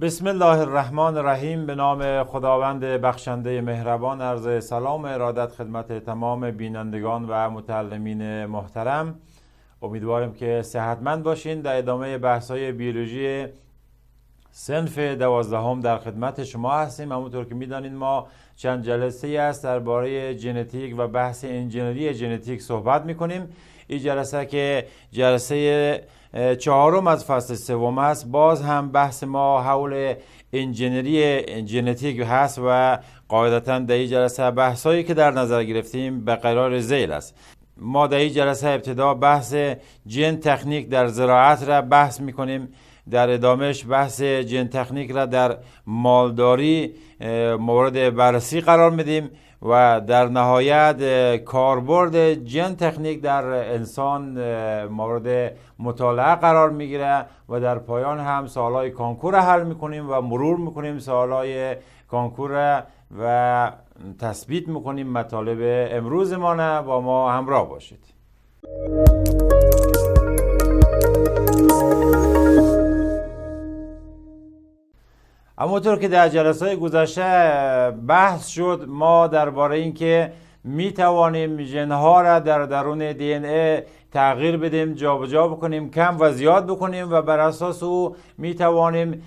بسم الله الرحمن الرحیم. به نام خداوند بخشنده مهربان. عرض سلام و ارادت خدمت تمام بینندگان و متعلمین محترم. امیدوارم که صحتمند باشین. در ادامه بحث‌های بیولوژی صنف 12 در خدمت شما هستیم. همونطور که میدانید ما چند جلسه است درباره ژنتیک و بحث انجینری ژنتیک صحبت میکنیم. این جلسه که جلسه 4 از فصل 3 است، باز هم بحث ما حول انجینری ژنتیک هست و قاعدتا در این جلسه بحثایی که در نظر گرفتیم به قرار ذیل است. ما در این جلسه ابتدا بحث ژن تکنیک در زراعت را بحث میکنیم، در ادامهش بحث ژن تکنیک را در مالداری مورد بررسی قرار میدیم و در نهایت کاربرد ژن تکنیک در انسان مورد مطالعه قرار میگیره و در پایان هم سوالای کنکور را حل میکنیم و مرور میکنیم سوالای کنکور و تثبیت میکنیم مطالب امروز ما. نه با ما همراه باشید. همونطور که در جلسات گذشته بحث شد، ما درباره این که می توانیم ژن‌ها را در درون دی ان ای تغییر بدیم، جابجا بکنیم، کم و زیاد بکنیم و بر اساس او می توانیم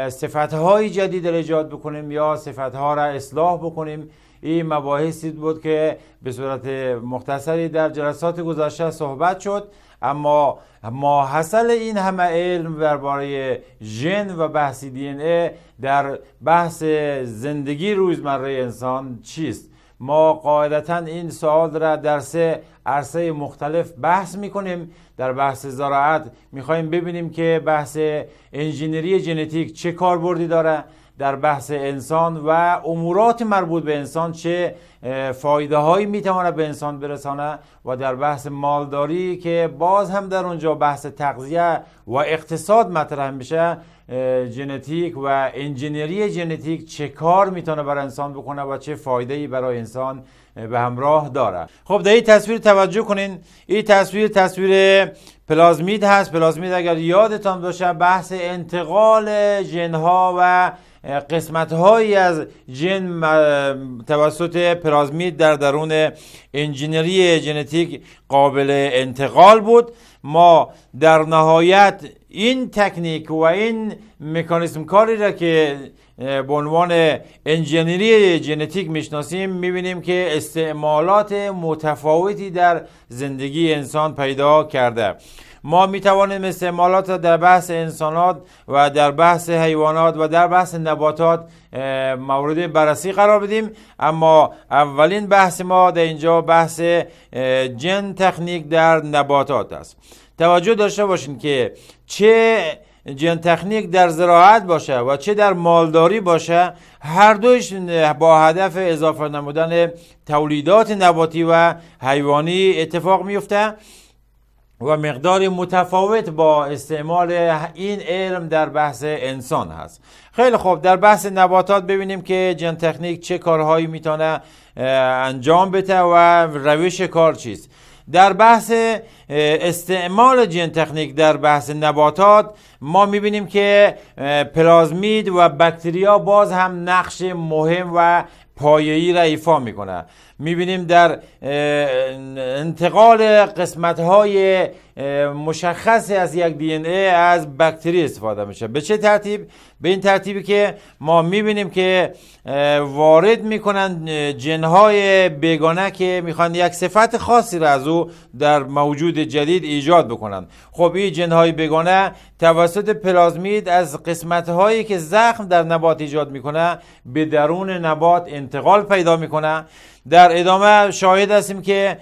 صفت‌های جدید را ایجاد بکنیم یا صفت‌ها را اصلاح بکنیم. این مباحثی بود که به صورت مختصری در جلسات گذشته صحبت شد، اما ماحصل این همه علم درباره ژن و بحث دی ان ای در بحث زندگی روزمره انسان چیست؟ ما قاعدتا این سوال را در 3 عرصه مختلف بحث میکنیم. در بحث زراعت میخوایم ببینیم که بحث انجینری ژنتیک چه کاربردی داره، در بحث انسان و امورات مربوط به انسان چه فایده هایی میتونه به انسان برسانه، و در بحث مالداری که باز هم در اونجا بحث تغذیه و اقتصاد مطرح میشه، ژنتیک و انجینری ژنتیک چه کار میتونه برای انسان بکنه و چه فایده ای برای انسان به همراه داره. خب در این تصویر توجه کنین. این تصویر پلازمید هست. پلازمید اگر یادتان باشه بحث انتقال ژن ها و قسمت هایی از ژن توسط پلازمید در درون انجینری ژنتیک قابل انتقال بود. ما در نهایت این تکنیک و این مکانیزم کاری را که به عنوان انجینری ژنتیک میشناسیم میبینیم که استعمالات متفاوتی در زندگی انسان پیدا کرده. ما میتوانیم استعمالات در بحث انسانات و در بحث حیوانات و در بحث نباتات مورد بررسی قرار بدیم، اما اولین بحث ما در اینجا بحث ژن تکنیک در نباتات است. توجه داشته باشین که چه ژن تکنیک در زراعت باشه و چه در مالداری باشه، هر دوش با هدف اضافه نمودن تولیدات نباتی و حیوانی اتفاق میفته و مقدار متفاوت با استعمال این علم در بحث انسان هست. خیلی خوب، در بحث نباتات ببینیم که ژن تکنیک چه کارهایی میتونه انجام بده و روش کار چیست. در بحث استعمال ژن تکنیک در بحث نباتات ما میبینیم که پلازمید و باکتریا باز هم نقش مهم و پایه‌ای را ایفا میکنه. میبینیم در انتقال قسمت‌های مشخص از یک دی ان ای از باکتری استفاده میشه. به چه ترتیب؟ به این ترتیبی که ما میبینیم که وارد میکنن ژن‌های بیگانه که میخوان یک صفت خاصی را از او در موجود جدید ایجاد بکنن. خب این ژن‌های بیگانه توسط پلازمید از قسمت‌هایی که زخم در نبات ایجاد میکنه به درون نبات انتقال پیدا میکنه. در ادامه شاهد هستیم که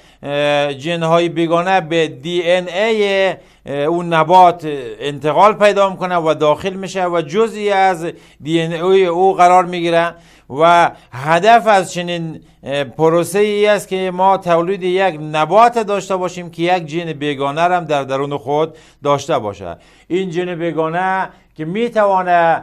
ژن‌های بیگانه به دی ان ای اون نبات انتقال پیدا میکنه و داخل میشه و جزئی از دی ان ای او قرار میگیره و هدف از چنین پروسه ای است که ما تولید یک نبات داشته باشیم که یک ژن بیگانه هم در درون خود داشته باشه. این ژن بیگانه که میتونه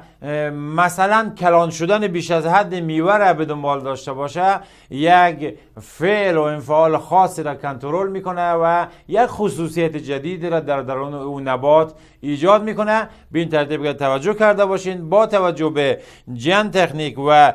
مثلا کلان شدن بیش از حد میوه را به دنبال داشته باشه، یک فعل و انفعال خاصی را کنترل میکنه و یک خصوصیت جدیدی را در درون اون نبات ایجاد میکنه. به این ترتیب که توجه کرده باشین، با توجه به ژن تکنیک و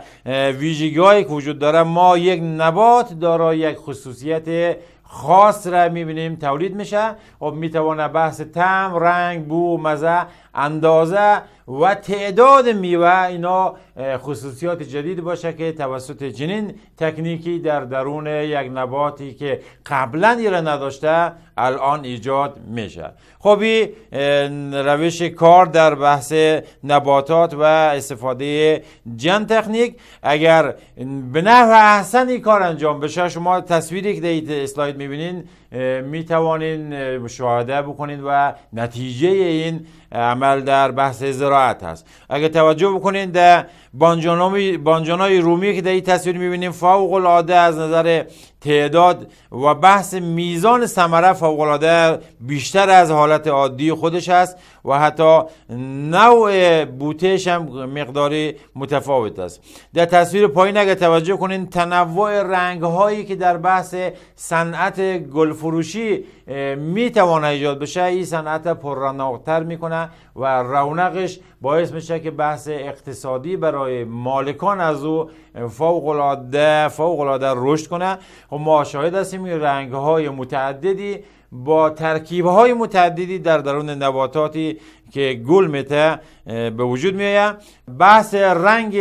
ویژگی‌هایی که وجود داره، ما یک نبات دارای یک خصوصیت خاص را میبینیم تولید میشه. خب میتونه بحث طعم، رنگ، بو، مزه، اندازه و تعداد میوه اینا خصوصیات جدید باشه که توسط چنین تکنیکی در درون یک نباتی که قبلا ایره نداشته الان ایجاد میشه. خب این روش کار در بحث نباتات و استفاده ژن تکنیک اگر به نحو احسنی کار انجام بشه، شما تصویری که در اسلاید میبینین میتوانین مشاهده بکنین و نتیجه این عمل در بحث زراعت هست. اگر توجه بکنین در بانجانای رومی که در این تصویر میبینیم فوق العاده از نظر تعداد و بحث میزان ثمره فوق العاده بیشتر از حالت عادی خودش است و حتی نوع بوتهش هم مقداری متفاوت است. در تصویر پایین اگر توجه کنین تنوع رنگ هایی که در بحث صنعت گلفروشی میتوانه ایجاد بشه، این صنعت پررونق‌تر میکنه و رونقش باعث میشه که بحث اقتصادی برای مالکان از او فوق العاده رشد کنه. و ما شاهد هستیم این رنگ های متعددی با ترکیب های متعددی در درون نباتاتی که گل میته به وجود میآید. بحث رنگ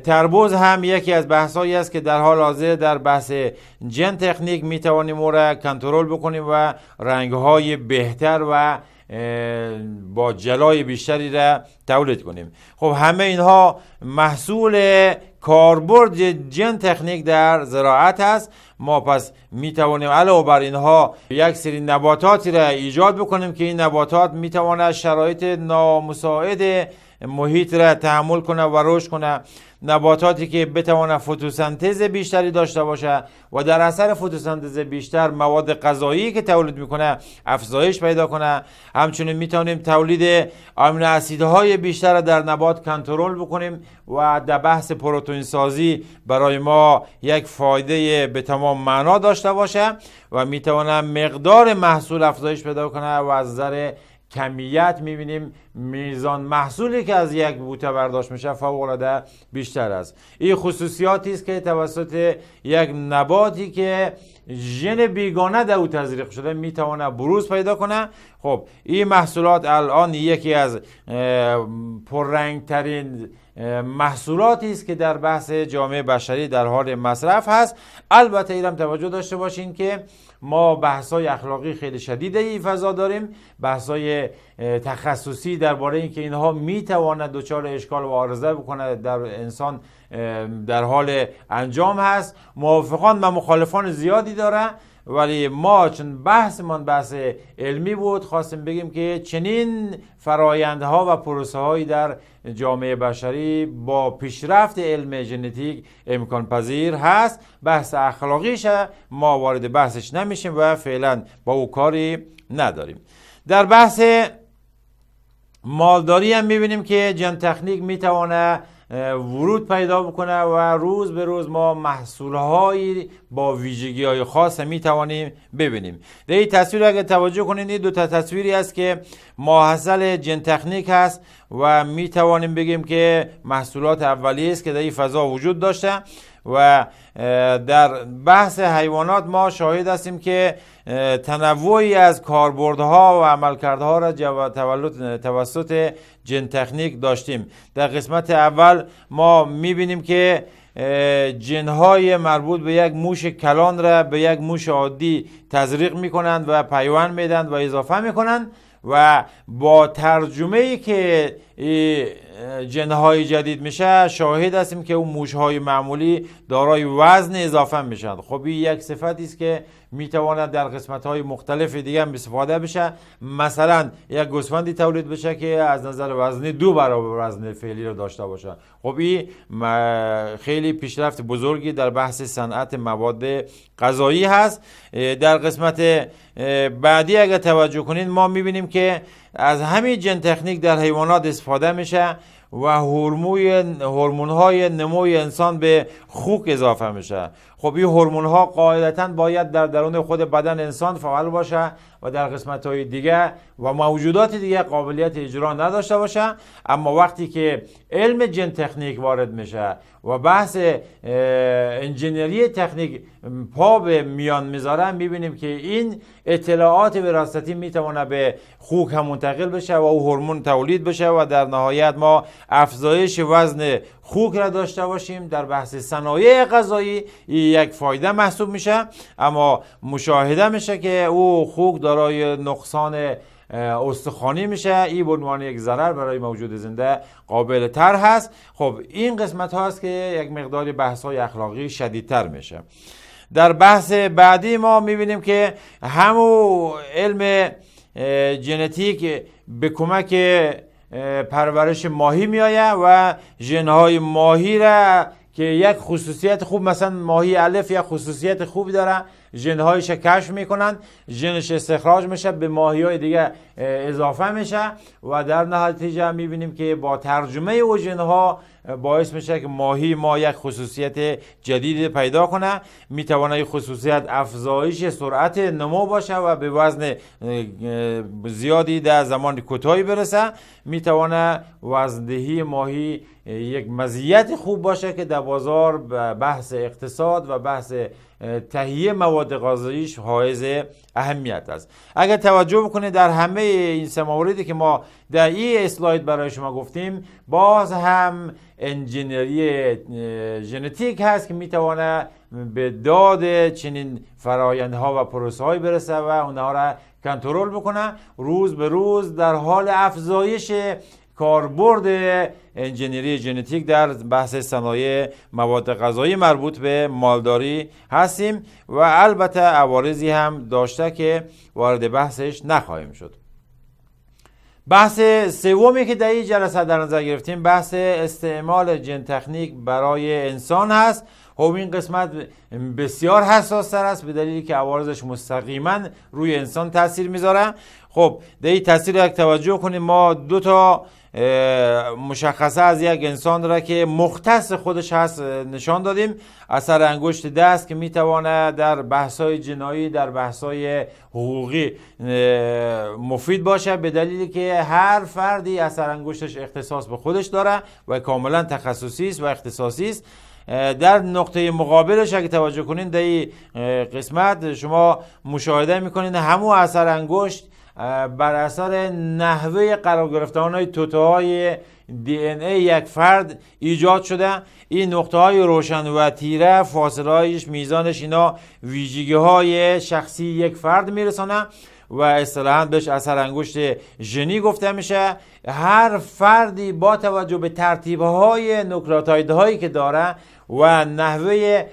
تربوز هم یکی از بحثایی است که در حال حاضر در بحث ژن تکنیک میتوانیم او را کنترل بکنیم و رنگ های بهتر و با جلای بیشتری را تولید کنیم. خب همه اینها محصول کاربرد ژن تکنیک در زراعت است. ما پس می توانیم علاوه بر اینها یک سری نباتاتی را ایجاد بکنیم که این نباتات می تواند شرایط نامساعد محیط را تحمل کنه و رشد کنه. نباتاتی که بتواند فتوسنتز بیشتری داشته باشه و در اثر فتوسنتز بیشتر مواد غذایی که تولید میکنه افزایش پیدا کنه. همچنین میتونیم تولید آمینو اسیدهای بیشتر در نبات کنترل بکنیم و در بحث پروتئین سازی برای ما یک فایده به تمام معنا داشته باشه و میتونه مقدار محصول افزایش پیدا کنه و از نظر کمیت میبینیم میزان محصولی که از یک بوته برداشت میشه فوق العاده بیشتر است. این خصوصیاتی است که توسط یک نباتی که ژن بیگانه در او تزریق شده میتونه بروز پیدا کنه. خب این محصولات الان یکی از پررنگ ترین محصولاتی است که در بحث جامعه بشری در حال مصرف هست. البته ایرم توجه داشته باشین که ما بحث‌های اخلاقی خیلی شدید این فضا داریم، بحث‌های تخصصی درباره اینکه اینها میتواند دچار اشکال و عارضه بکنه در انسان در حال انجام هست. موافقان و مخالفان زیادی داره، ولی ما چون بحثمان بحث علمی بود خواستیم بگیم که چنین فرایندها و پروسه هایی در جامعه بشری با پیشرفت علم ژنتیک امکان پذیر هست. بحث اخلاقیش ما وارد بحثش نمیشیم و فعلا با او کاری نداریم. در بحث مالداری هم میبینیم که ژن تکنیک میتونه ورود پیدا بکنه و روز به روز ما محصولهایی با ویژگی‌های خاص میتوانیم ببینیم. در این تصویر اگر توجه کنید این دو تا تصویری است که ماحصل ژن تکنیک هست و میتوانیم بگیم که محصولات اولیه است که در این فضا وجود داشته. و در بحث حیوانات ما شاهد هستیم که تنوعی از کاربردها و عملکردها را توسط ژن تکنیک داشتیم. در قسمت اول ما میبینیم که ژن‌های مربوط به یک موش کلان را به یک موش عادی تزریق میکنند و پیوند میدن و اضافه میکنند و با ترجمه‌ای که جنهای جدید میشه شاهد هستیم که اون موشهای معمولی دارای وزن اضافه میشن. خب این یک صفتی است که میتواند در قسمت‌های مختلف دیگه هم استفاده بشه. مثلا یک گوسفندی تولید بشه که از نظر وزنی 2 برابر وزن فعلی رو داشته باشه. خب این خیلی پیشرفت بزرگی در بحث صنعت مواد غذایی هست. در قسمت بعدی اگر توجه کنید ما میبینیم که از همین جن تکنیک در حیوانات استفاده میشه و هورمون‌های نموی انسان به خوک اضافه میشه. خب این هورمون‌ها قاعدتاً باید در درون خود بدن انسان فعال باشه و در قسمت‌های دیگه و موجودات دیگه قابلیت اجرا نداشته باشه. اما وقتی که علم جن تکنیک وارد میشه و بحث انجینری تکنیک پا به میان میذاره، میبینیم که این اطلاعات وراثتی میتونه به خوک هم منتقل بشه و او هورمون تولید بشه و در نهایت ما افزایش وزن خوک را داشته باشیم. در بحث صنایع غذایی یک فایده محسوب میشه، اما مشاهده میشه که او خوک دارای نقصان استخوانی میشه. این به عنوان یک ضرر برای موجود زنده قابل تر هست. خب این قسمت هاست که یک مقدار بحث های اخلاقی شدیدتر میشه. در بحث بعدی ما میبینیم که همون علم ژنتیک به کمک پرورش ماهی میآید و ژنهای ماهی را که یک خصوصیت خوب، مثلا ماهی الف یک خصوصیت خوبی داره، ژنهایش کشف میکنن، ژنش استخراج میشه به ماهی‌های دیگه اضافه میشه و در نتیجه میبینیم که با ترجمه او ژنها باعث میشه که ماهی ما یک خصوصیت جدید پیدا کنه. میتونه این خصوصیت افزایش سرعت نمو باشه و به وزن زیادی در زمان کوتاهی برسه. میتونه وزندهی ماهی یک مزیت خوب باشه که در بازار بحث اقتصاد و بحث تهیه مواد غذاییش حائز اهمیت است. اگر توجه بکنید در همه این سه موردی که ما در این اسلاید برای شما گفتیم، باز هم انجینری ژنتیک هست که میتونه به داد چنین فرآیندها و پروسه های برسه و اونها را کنترل بکنه. روز به روز در حال افزایش کاربرد انجینری ژنتیک در بحث صنایع مواد غذایی مربوط به مالداری هستیم و البته عوارضی هم داشته که وارد بحثش نخواهیم شد. بحث سومی که در این جلسه در نظر گرفتیم بحث استعمال جن تکنیک برای انسان هست. خب این قسمت بسیار حساس تر است به دلیلی که عوارضش مستقیما روی انسان تاثیر میذاره. خب در این تاثیر یک توجه کنیم، ما 2 تا مشخصه از یک انسان را که مختص خودش هست نشان دادیم. اثر انگشت دست که میتونه در بحث‌های جنایی، در بحث‌های حقوقی مفید باشه به دلیلی که هر فردی اثر انگشتش اختصاص به خودش داره و کاملا تخصصی است و اختصاصی است. در نقطه مقابلش اگه توجه کنین در این قسمت شما مشاهده میکنین همون اثر انگشت بر اثر نحوه قرار گرفتن های توتهای دی ان ای یک فرد ایجاد شده. این نقطه های روشن و تیره، فاصله هایش، میزانش، اینا ویژگی های شخصی یک فرد میرسانه و اصطلاحاً بهش اثر انگشت ژنی گفته میشه. هر فردی با توجه به ترتیب‌های نوکلئوتایدهایی که داره و نحوه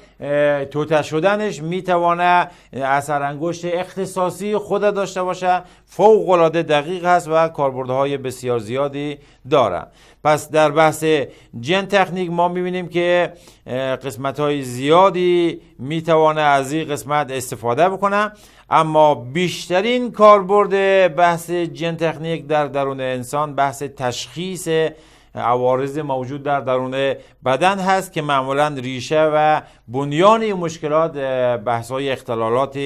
توته شدنش میتونه اثر انگشت اختصاصی خود داشته باشه. فوق العاده دقیق هست و کاربردهای بسیار زیادی داره. پس در بحث جن تکنیک ما میبینیم که قسمت‌های زیادی میتونه از این قسمت استفاده بکنه، اما بیشترین کاربرد بحث جن تکنیک در درون انسان بحث تشخیص عوارض موجود در درون بدن هست که معمولا ریشه و بنیان این مشکلات بحث‌های اختلالات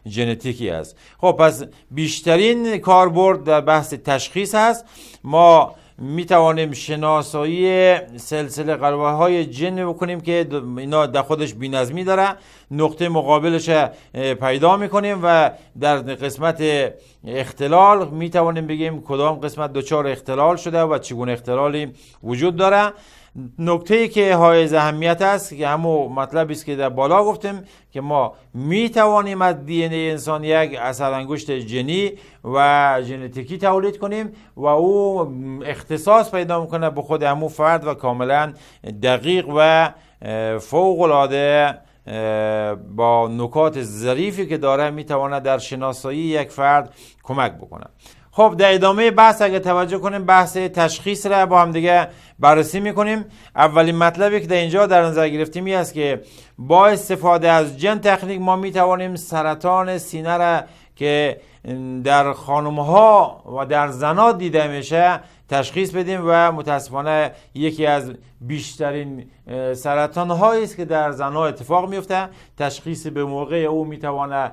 ژنتیکی است. خب پس بیشترین کاربرد در بحث تشخیص هست. ما می توانیم شناسایی سلسله قلبه های جن بکنیم که اینا در خودش بی‌نظمی داره. نقطه مقابلش پیدا میکنیم و در قسمت اختلال میتوانیم بگیم کدام قسمت دچار اختلال شده و چگونه اختلالی وجود داره. نکته‌ای که حائز اهمیت است که همون مطلبی است که در بالا گفتیم که ما می توانیم از دی ان ای انسان یک اثرانگشت ژنی و ژنتیکی تولید کنیم و او اختصاص پیدا میکنه به خود همون فرد و کاملا دقیق و فوق العاده با نکات ظریفی که داره میتونه در شناسایی یک فرد کمک بکنه. خب در ادامه بحث اگه توجه کنیم بحث تشخیص را با هم دیگه بررسی میکنیم. اولین مطلبی که در اینجا در نظر گرفتیم این است که با استفاده از جن تکنیک ما میتوانیم سرطان سینه را که در خانم‌ها و در زن‌ها دیده میشه تشخیص بدیم و متاسفانه یکی از بیشترین سرطان هایی است که در زن‌ها اتفاق میفته. تشخیص به موقع او میتونه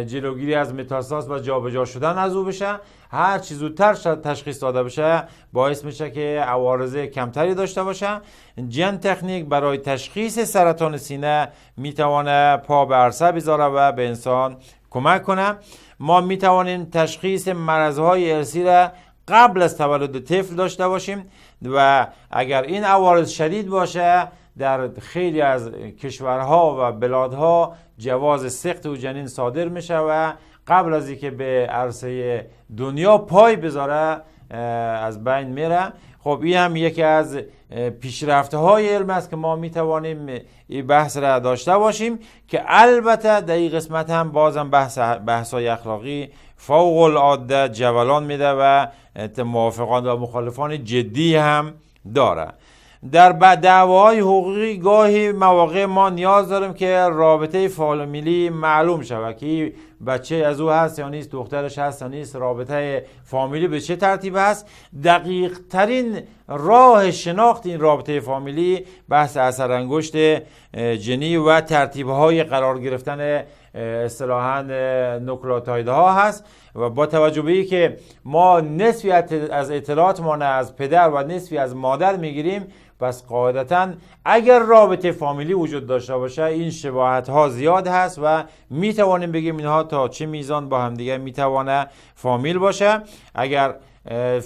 جلوگیری از متاستاز و جابجا شدن از او بشه. هر چیز زودتر تشخیص داده بشه باعث میشه که عوارض کمتری داشته باشه. جن تکنیک برای تشخیص سرطان سینه میتونه پا به عرصه بذاره و به انسان کمک کنه. ما میتوانیم تشخیص مرضهای ارثی را قبل از تولد طفل داشته باشیم و اگر این عوارض شدید باشه در خیلی از کشورها و بلادها جواز سقط و جنین صادر میشه و قبل از اینکه به عرصه دنیا پای بذاره از بین میره. خب این هم یکی از پیشرفته های علم است که ما میتوانیم این بحث را داشته باشیم که البته در این قسمت هم بازم بحث های اخلاقی فوق العاده جولان میده و موافقان و مخالفان جدی هم داره. در دعواهای حقوقی گاهی مواقع ما نیاز داریم که رابطه فامیلی معلوم شود که بچه از او هست یا نیست، دخترش هست یا نیست، رابطه فامیلی به چه ترتیب هست. دقیق ترین راه شناخت این رابطه فامیلی بحث اثرانگشت ژنی و ترتیب‌های قرار گرفتن اصطلاحاً نوکلئوتایدها هست و با توجه به اینکه ما نصفی از اطلاعاتمان از پدر و نصفی از مادر میگیریم، پس قاعدتاً اگر رابطه فامیلی وجود داشته باشه این شباهت ها زیاد هست و میتوانیم بگیم اینها تا چه میزان با هم دیگه میتوانه فامیل باشه. اگر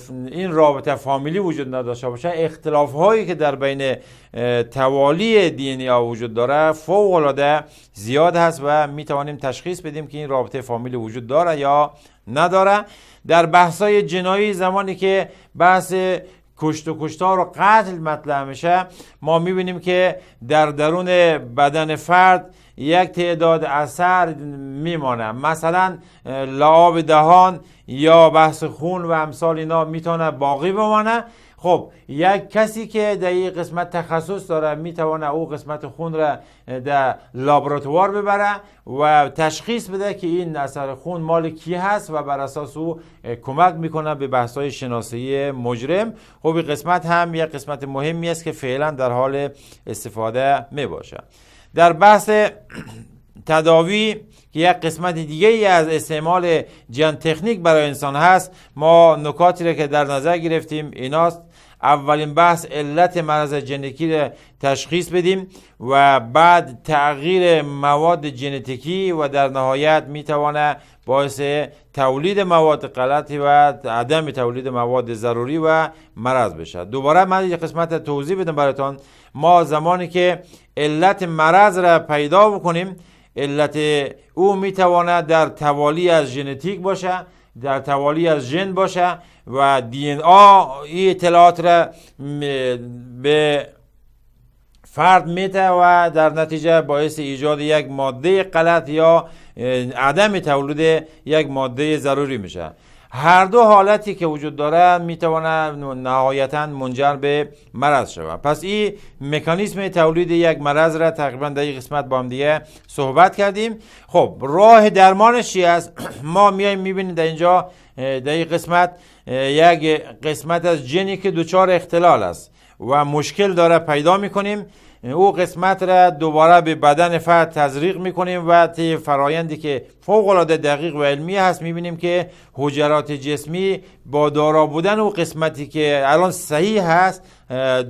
این رابطه فامیلی وجود نداشته باشه اختلاف هایی که در بین توالی دی ان ای وجود داره فوق العاده زیاد هست و میتوانیم تشخیص بدیم که این رابطه فامیلی وجود داره یا نداره. در بحث‌های جنایی زمانی که بحث کشت و کشتار و قتل مطرح میشه ما میبینیم که در درون بدن فرد یک تعداد اثر میمانه، مثلا لعاب دهان یا بحث خون و امثال اینا میتونه باقی بمانه. خب یک کسی که در این قسمت تخصص داره میتونه او قسمت خون را در لابراتوار ببره و تشخیص بده که این اثر خون مال کی هست و بر اساس او کمک میکنه به بحث‌های شناسایی مجرم. خب این قسمت هم یک قسمت مهمی است که فعلا در حال استفاده میباشه. در بحث تداوی که یک قسمت دیگه ای از استعمال جن تکنیک برای انسان هست، ما نکاتی را که در نظر گرفتیم ایناست: اولین بحث علت مرض ژنتیکی را تشخیص بدیم و بعد تغییر مواد ژنتیکی و در نهایت میتونه باعث تولید مواد غلطی و عدم تولید مواد ضروری و مرض بشه. دوباره من یک قسمت توضیح بدم براتون. ما زمانی که علت مرض را پیدا بکنیم علت او میتونه در توالی از ژنتیک باشه، در توالی از ژن باشه و دی ان ای اطلاعات را به فرد میده و در نتیجه باعث ایجاد یک ماده غلط یا عدم تولید یک ماده ضروری میشه. هر دو حالتی که وجود داره میتونه نهایتا منجر به مرض شود. پس این مکانیزم تولید یک مرض را تقریبا در این قسمت با هم دیگه صحبت کردیم. خب راه درمانش چی است؟ ما میایم میبینیم در اینجا در این قسمت یک قسمت از ژنی که دچار اختلال است و مشکل داره پیدا میکنیم. او قسمت را دوباره به بدن فرد تزریق میکنیم و طی فرایندی که فوق العاده دقیق و علمی هست میبینیم که حجرات جسمی با دارا بودن او قسمتی که الان صحیح هست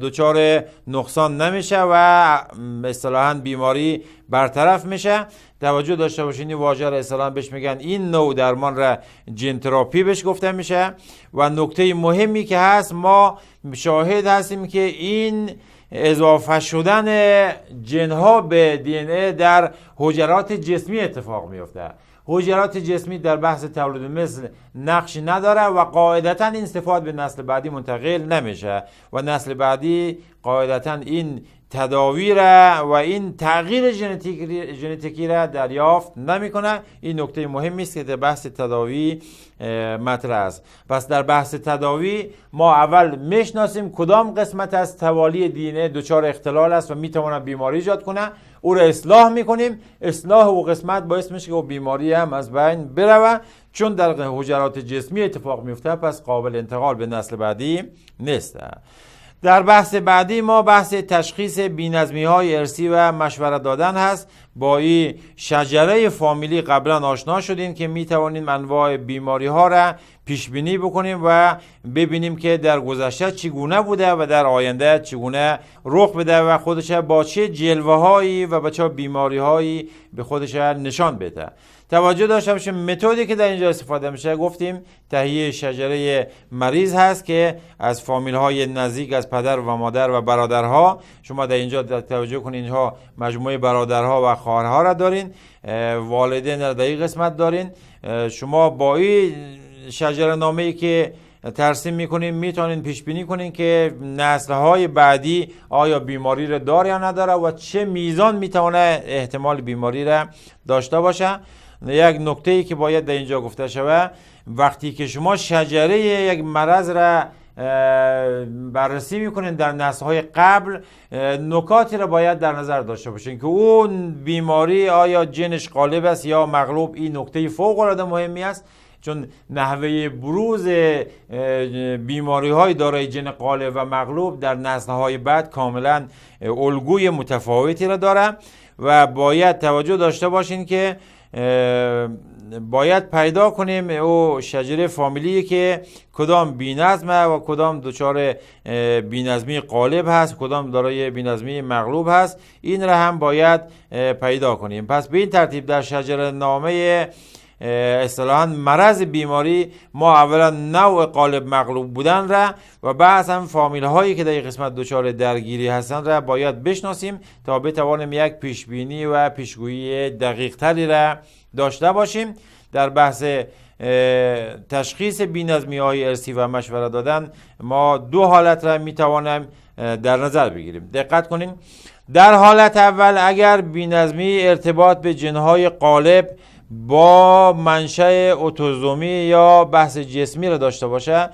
دچار نقصان نمیشه و اصطلاحاً بیماری برطرف میشه. توجه داشته باشین این واژه را اصطلاحاً بهش میگن، این نوع درمان را ژن تراپی بهش گفته میشه. و نکته مهمی که هست، ما شاهد هستیم که این اضافه شدن ژن ها به دی ان ای در حجرات جسمی اتفاق میفته. حجرات جسمی در بحث تولد مثل نقشی نداره و قاعدتا این صفات به نسل بعدی منتقل نمیشه و نسل بعدی قاعدتا این تداوی را و این تغییر ژنتیکی را دریافت نمیکنه. این نکته مهمی است که در بحث تداوی مطرح است. پس در بحث تداوی ما اول میشناسیم کدام قسمت از توالی دی ان ای دچار اختلال است و میتونه بیماری ایجاد کنه، او را اصلاح میکنیم. اصلاح او قسمت باعث میشه که او بیماری هم از بین بره، چون در حجرات جسمی اتفاق میفته پس قابل انتقال به نسل بعدی نیست. در بحث بعدی ما بحث تشخیص بی‌نظمی های ارثی و مشورت دادن هست. با این شجره فامیلی قبلا آشنا شدیم که می توانیم انواع بیماری ها را پیش بینی بکنیم و ببینیم که در گذشته چگونه بوده و در آینده چگونه رخ بده و خودش با چه جلوه هایی و با چه بیماری هایی به خودش نشان بده. توجه داشته باشیم متدی که در اینجا استفاده میشه، گفتیم تهیه شجره مریض هست که از فامیل های نزدیک، از پدر و مادر و برادرها. شما در اینجا توجه کنید اینها مجموعه برادرها و خواهرها را دارین، والدین را در این قسمت دارین. شما با این شجره نامه‌ای که ترسیم میکنین میتونین پیش بینی کنین که نسل‌های بعدی آیا بیماری را داره یا نداره و چه میزان میتونه احتمال بیماری را داشته باشه. یک نکته‌ای که باید در اینجا گفته شود، وقتی که شما شجره یک مرض را بررسی میکنین در نسل‌های قبل، نکاتی را باید در نظر داشته باشین که اون بیماری آیا ژنش غالب است یا مغلوب. این نکته فوق‌العاده مهمی است، چون نحوه بروز بیماری های دارای ژن غالب و مغلوب در نسل‌های بعد کاملا الگوی متفاوتی را داره و باید توجه داشته باشین که باید پیدا کنیم او شجره فامیلی که کدام بی‌نظمه و کدام دچار بی‌نظمی غالب هست، کدام دارای بی‌نظمی مغلوب هست. این را هم باید پیدا کنیم. پس به این ترتیب در شجره نامه اصطلاحاً مرض بیماری ما اولا نوع غالب مغلوب بودن را و بعض هم فامیل هایی که در این قسمت دچار درگیری هستند را باید بشناسیم تا بتوانیم یک پیشبینی و پیشگویی دقیق تری را داشته باشیم. در بحث تشخیص بی‌نظمی های ارثی و مشورت دادن ما دو حالت را میتوانیم در نظر بگیریم. دقت کنین. در حالت اول اگر بی‌نظمی ارتباط به ژن‌های غالب با منشأ اتوزومی یا بحث جسمی را داشته باشه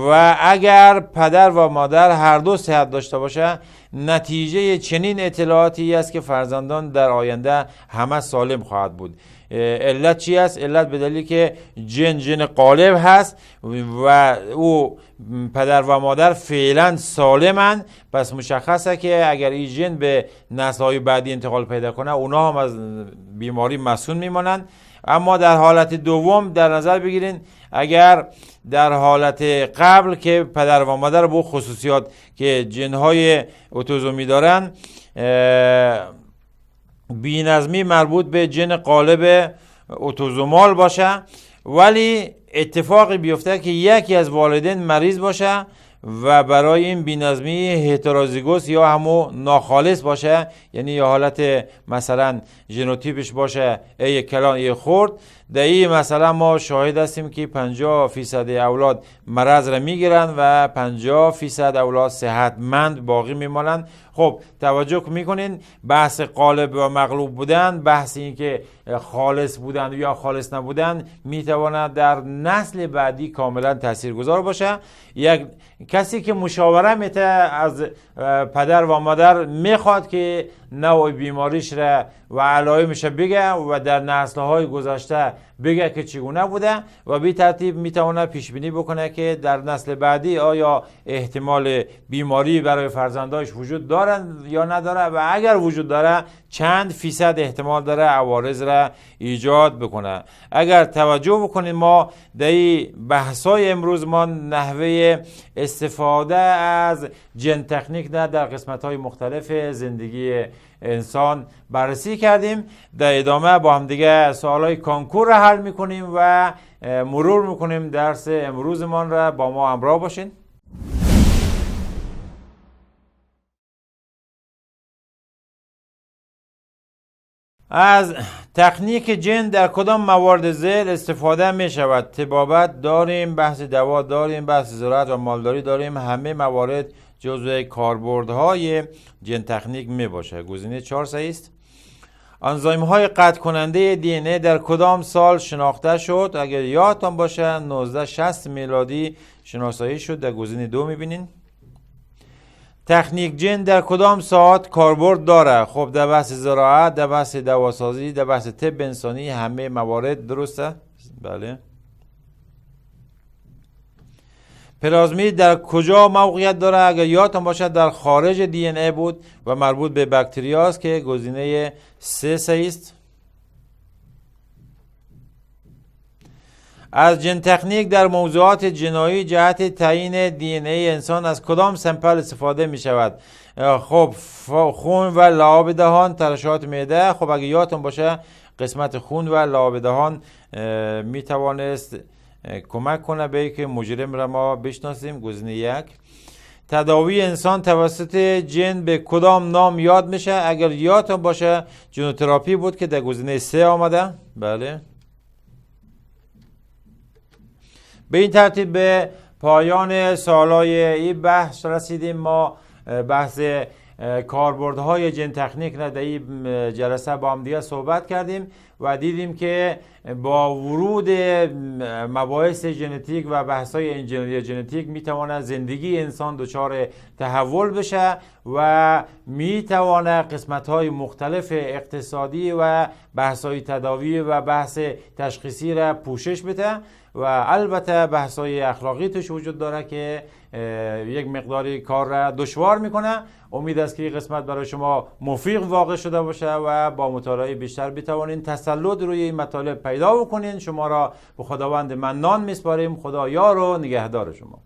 و اگر پدر و مادر هر دو صحت داشته باشه، نتیجه چنین اطلاعاتی است که فرزندان در آینده همه سالم خواهد بود. علت چی است؟ علت به دلیلی که ژن غالب هست و او پدر و مادر فعلا سالمند. پس مشخصه که اگر این ژن به نسل‌های بعدی انتقال پیدا کنه اونا هم از بیماری مسئول میمانند. اما در حالت دوم در نظر بگیرین، اگر در حالت قبل که پدر و مادر با خصوصیات که ژن‌های اتوزومی دارن، بی‌نظمی مربوط به ژن غالب اتوزومال باشه، ولی اتفاقی بیفته که یکی از والدین مریض باشه و برای این بی‌نظمی هترازیگوس یا همو ناخالص باشه، یعنی یا حالت مثلا ژنوتیپش باشه ای کلان ای خرد، در این مثلا ما شاهد هستیم که 50% اولاد مرض را میگیرن و 50% اولاد صحتمند باقی میمانند. خب توجه میکنین بحث غالب و مغلوب بودن، بحث این که خالص بودن یا خالص نبودن میتواند در نسل بعدی کاملا تاثیرگذار باشه. یک کسی که مشاوره میته از پدر و مادر میخواد که نوع بیماریش را و علائمش بگه و در نسل‌های گذشته بگه که چگونه بوده و به ترتیب میتونه پیش بینی بکنه که در نسل بعدی آیا احتمال بیماری برای فرزنداش وجود داره یا نداره و اگر وجود داره چند فیصد احتمال داره عوارض را ایجاد بکنه. اگر توجه بکنید ما در بحثای امروز ما نحوه استفاده از جن تکنیک در قسمت‌های مختلف زندگی انسان بررسی کردیم. در ادامه با هم دیگه سوالای کنکور را حل میکنیم و مرور میکنیم درس امروزمان را. با ما همراه باشین. از تکنیک جن در کدام موارد ذیل استفاده می شود؟ طبابت داریم، بحث دوا داریم، بحث زراعت و مالداری داریم. همه موارد جزو کاربردهای جن تکنیک می باشه. گزینه 4 صحیح است. آنزیم های قطع کننده دی ان ای در کدام سال شناخته شد؟ اگر یادتان باشه 1960 میلادی شناسایی شد. در گزینه 2 می بینین. تکنیک جن در کدام ساعت کاربرد داره؟ خب در بحث زراعت، در بحث دواسازی، در بحث طب انسانی همه موارد درسته؟ بله. پلازمید در کجا موقعیت داره؟ اگر یادتان باشد در خارج دی ان ای بود و مربوط به باکتریاست که گزینه 3 صحیح است. از جن تکنیک در موضوعات جنایی جهت تعیین دی ان ای انسان از کدام سمپل استفاده می شود؟ خب خون و لعاب دهان، ترشحات معده. خب اگه یادتون باشه قسمت خون و لعاب دهان می توانست کمک کنه به که مجرم را ما بشناسیم. گزینه 1. تداوی انسان توسط جن به کدام نام یاد میشه؟ اگر یادتون باشه جنوتراپی بود که در گزینه 3 آمده. بله. به این ترتیب به پایان سوالای این بحث رسیدیم. ما بحث کاربردهای جن تکنیک را در این جلسه با هم دیگه صحبت کردیم و دیدیم که با ورود مباحث ژنتیک و بحث‌های انجینری ژنتیک میتواند زندگی انسان دچار تحول بشه و میتواند قسمت‌های مختلف اقتصادی و بحث‌های تداوی و بحث تشخیصی را پوشش بده و البته بحث‌های اخلاقی توش وجود داره که یک مقداری کار را دشوار میکنه. امید است که این قسمت برای شما مفید واقع شده باشه و با مطالعه بیشتر بتوانید تسلط روی این مطالب پیدا بکنین. شما را به خداوند منان میسپاریم. خدا یار و نگهدار شما.